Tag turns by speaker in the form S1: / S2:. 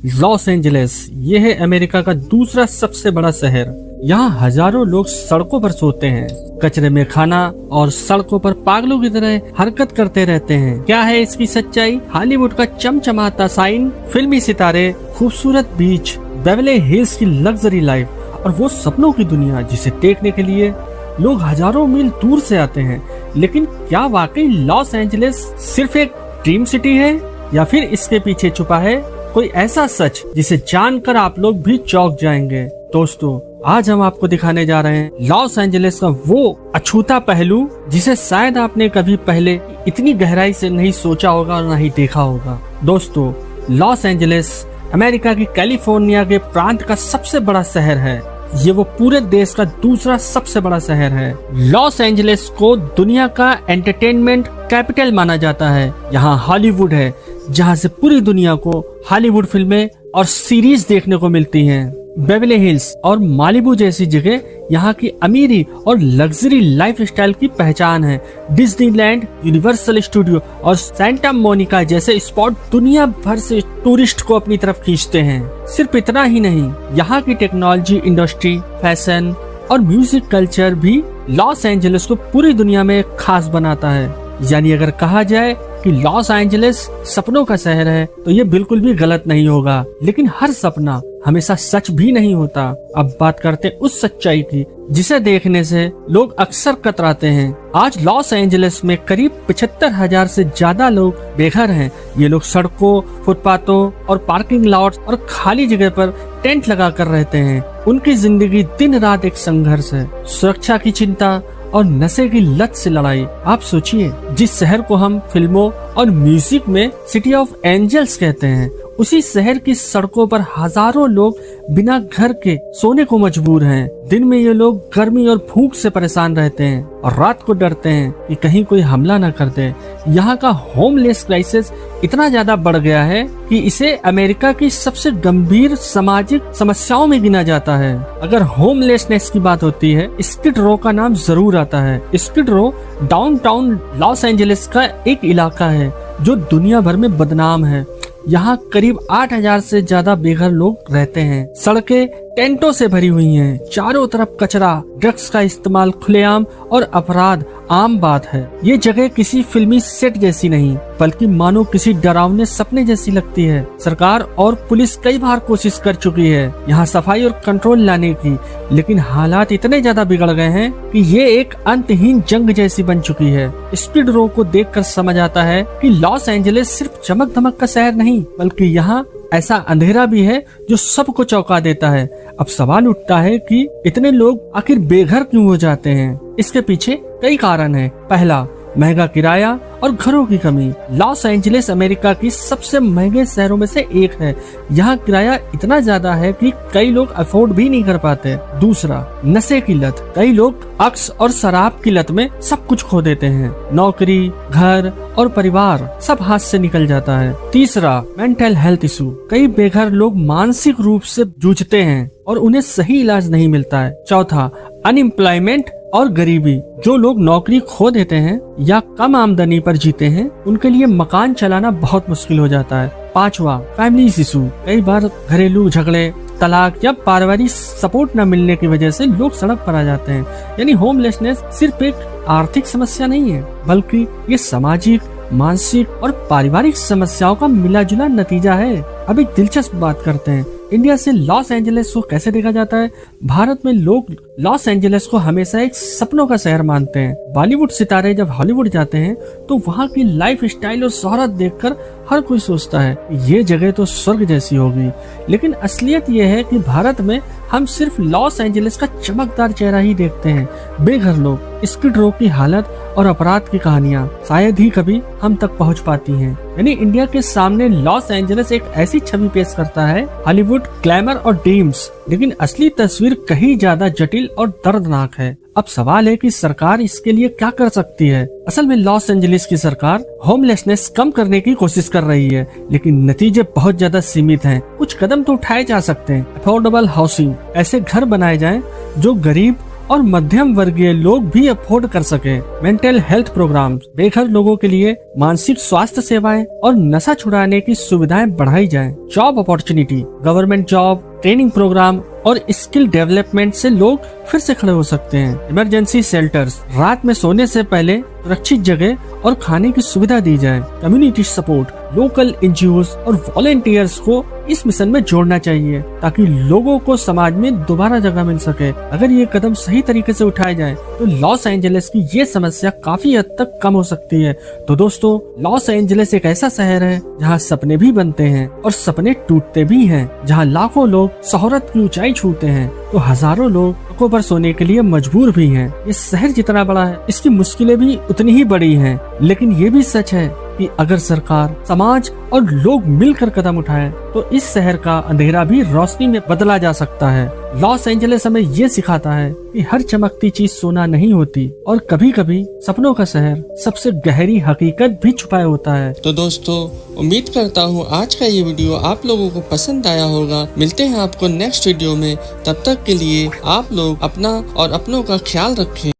S1: Los Angeles ये है America का दूसरा सबसे बड़ा शहर। यहाँ हजारों लोग सड़कों पर सोते हैं, कचरे में खाना और सड़कों पर पागलों की तरह हरकत करते रहते हैं। क्या है इसकी सच्चाई? हॉलीवुड का चमचमाता साइन, फिल्मी सितारे, खूबसूरत बीच, बेवरली हिल्स की लग्जरी लाइफ और वो सपनों की दुनिया जिसे देखने के लिए लोग हजारों मील दूर से आते हैं। लेकिन क्या वाकई लॉस एंजलिस सिर्फ एक ड्रीम सिटी है या फिर इसके पीछे छुपा है कोई ऐसा सच जिसे जानकर आप लोग भी चौंक जाएंगे? दोस्तों, आज हम आपको दिखाने जा रहे हैं लॉस एंजलिस का वो अछूता पहलू जिसे शायद आपने कभी पहले इतनी गहराई से नहीं सोचा होगा और नहीं देखा होगा। दोस्तों, लॉस एंजलिस अमेरिका की कैलिफोर्निया के प्रांत का सबसे बड़ा शहर है। ये वो पूरे देश का दूसरा सबसे बड़ा शहर है। लॉस एंजलिस को दुनिया का एंटरटेनमेंट कैपिटल माना जाता है। यहाँ हॉलीवुड है, जहाँ से पूरी दुनिया को हॉलीवुड फिल्में और सीरीज देखने को मिलती हैं। बेवरली हिल्स और मालिबू जैसी जगह यहाँ की अमीरी और लग्जरी लाइफस्टाइल की पहचान है। डिज्नीलैंड, यूनिवर्सल स्टूडियो और सेंटा मोनिका जैसे स्पॉट दुनिया भर से टूरिस्ट को अपनी तरफ खींचते हैं। सिर्फ इतना ही नहीं, यहाँ की टेक्नोलॉजी इंडस्ट्री, फैशन और म्यूजिक कल्चर भी लॉस एंजलिस को पूरी दुनिया में खास बनाता है। यानी अगर कहा जाए कि लॉस एंजलिस सपनों का शहर है तो ये बिल्कुल भी गलत नहीं होगा। लेकिन हर सपना हमेशा सच भी नहीं होता। अब बात करते हैं उस सच्चाई की जिसे देखने से लोग अक्सर कतराते हैं। आज लॉस एंजलिस में करीब 75,000 से ज्यादा लोग बेघर हैं। ये लोग सड़कों, फुटपाथों और पार्किंग लॉट्स और खाली जगह पर टेंट लगा कर रहते हैं। उनकी जिंदगी दिन रात एक संघर्ष है, सुरक्षा की चिंता और नशे की लत से लड़ाई। आप सोचिए, जिस शहर को हम फिल्मों और म्यूजिक में सिटी ऑफ एंजल्स कहते हैं, उसी शहर की सड़कों पर हजारों लोग बिना घर के सोने को मजबूर हैं। दिन में ये लोग गर्मी और भूख से परेशान रहते हैं और रात को डरते हैं कि कहीं कोई हमला न कर दे। यहाँ का होमलेस क्राइसिस इतना ज्यादा बढ़ गया है कि इसे अमेरिका की सबसे गंभीर सामाजिक समस्याओं में गिना जाता है। अगर होमलेसनेस की बात होती है, स्किड रो का नाम जरूर आता है। स्किड रो डाउनटाउन लॉस एंजलिस का एक इलाका है जो दुनिया भर में बदनाम है। यहाँ करीब 8,000 से ज्यादा बेघर लोग रहते हैं। सड़कें टेंटों से भरी हुई हैं। चारों तरफ कचरा, ड्रग्स का इस्तेमाल खुलेआम और अपराध आम बात है। ये जगह किसी फिल्मी सेट जैसी नहीं, बल्कि मानो किसी डरावने सपने जैसी लगती है। सरकार और पुलिस कई बार कोशिश कर चुकी है यहाँ सफाई और कंट्रोल लाने की, लेकिन हालात इतने ज्यादा बिगड़ गए हैं कि ये एक अंतहीन जंग जैसी बन चुकी है। स्किड रो को देखकर समझ आता है कि लॉस एंजलिस सिर्फ चमक धमक का शहर नहीं, बल्कि यहाँ ऐसा अंधेरा भी है जो सबको चौंका देता है। अब सवाल उठता है कि इतने लोग आखिर बेघर क्यों हो जाते हैं? इसके पीछे कई कारण हैं। पहला, महंगा किराया और घरों की कमी। लॉस एंजलिस अमेरिका की सबसे महंगे शहरों में से एक है। यहाँ किराया इतना ज्यादा है कि कई लोग अफोर्ड भी नहीं कर पाते। दूसरा, नशे की लत। कई लोग अक्स और शराब की लत में सब कुछ खो देते हैं। नौकरी, घर और परिवार सब हाथ से निकल जाता है। तीसरा, मेंटल हेल्थ इशू। कई बेघर लोग मानसिक रूप से जूझते हैं और उन्हें सही इलाज नहीं मिलता है। चौथा, अनएम्प्लॉयमेंट और गरीबी। जो लोग नौकरी खो देते हैं या कम आमदनी पर जीते हैं, उनके लिए मकान चलाना बहुत मुश्किल हो जाता है। पांचवा, फैमिली इशू। कई बार घरेलू झगड़े, तलाक या पारिवारिक सपोर्ट न मिलने की वजह से लोग सड़क पर आ जाते हैं। यानी होमलेसनेस सिर्फ एक आर्थिक समस्या नहीं है, बल्कि ये सामाजिक, मानसिक और पारिवारिक समस्याओं का मिला जुला नतीजा है। अब एक दिलचस्प बात करते हैं, इंडिया से लॉस एंजलिस को कैसे देखा जाता है? भारत में लोग लॉस एंजलिस को हमेशा एक सपनों का शहर मानते हैं। बॉलीवुड सितारे जब हॉलीवुड जाते हैं तो वहाँ की लाइफ स्टाइल और शोहरत देखकर हर कोई सोचता है ये जगह तो स्वर्ग जैसी होगी। लेकिन असलियत ये है कि भारत में हम सिर्फ लॉस एंजलिस का चमकदार चेहरा ही देखते हैं। बेघर लोग, स्किड रो की हालत और अपराध की कहानियाँ शायद ही कभी हम तक पहुँच पाती हैं। यानी इंडिया के सामने लॉस एंजलिस एक ऐसी छवि पेश करता है, हॉलीवुड, ग्लैमर और ड्रीम्स, लेकिन असली तस्वीर कहीं ज्यादा जटिल और दर्दनाक है। अब सवाल है कि सरकार इसके लिए क्या कर सकती है? असल में लॉस एंजलिस की सरकार होमलेसनेस कम करने की कोशिश कर रही है, लेकिन नतीजे बहुत ज्यादा सीमित हैं। कुछ कदम तो उठाए जा सकते हैं। अफोर्डेबल हाउसिंग, ऐसे घर बनाए जाएं जो गरीब और मध्यम वर्गीय लोग भी अफोर्ड कर सके। मेंटल हेल्थ प्रोग्राम, बेघर लोगों के लिए मानसिक स्वास्थ्य सेवाएं और नशा छुड़ाने की सुविधाएं बढ़ाई जाएं। Job opportunity, government job, training programme और स्किल डेवलपमेंट से लोग फिर से खड़े हो सकते हैं। इमरजेंसी शेल्टर्स, रात में सोने से पहले सुरक्षित जगह और खाने की सुविधा दी जाए। कम्युनिटी सपोर्ट, लोकल एनजीओ और वॉलेंटियर्स को इस मिशन में जोड़ना चाहिए ताकि लोगों को समाज में दोबारा जगह मिल सके। अगर ये कदम सही तरीके से उठाए जाए तो लॉस एंजलिस की ये समस्या काफी हद तक कम हो सकती है। तो दोस्तों, लॉस एंजलिस एक ऐसा शहर है जहाँ सपने भी बनते हैं और सपने टूटते भी हैं, जहाँ लाखों लोग शोहरत की ऊंचाई छूते हैं तो हजारों लोग सड़कों पर सोने के लिए मजबूर भी हैं। ये शहर जितना बड़ा है, इसकी मुश्किलें भी उतनी ही बड़ी हैं। लेकिन ये भी सच है कि अगर सरकार, समाज और लोग मिलकर कदम उठाएं तो इस शहर का अंधेरा भी रोशनी में बदला जा सकता है। लॉस एंजलिस हमें ये सिखाता है कि हर चमकती चीज सोना नहीं होती और कभी कभी सपनों का शहर सबसे गहरी हकीकत भी छुपाए होता है।
S2: तो दोस्तों, उम्मीद करता हूँ आज का ये वीडियो आप लोगों को पसंद आया होगा। मिलते हैं आपको नेक्स्ट वीडियो में। तब तक के लिए आप लोग अपना और अपनों का ख्याल रखें।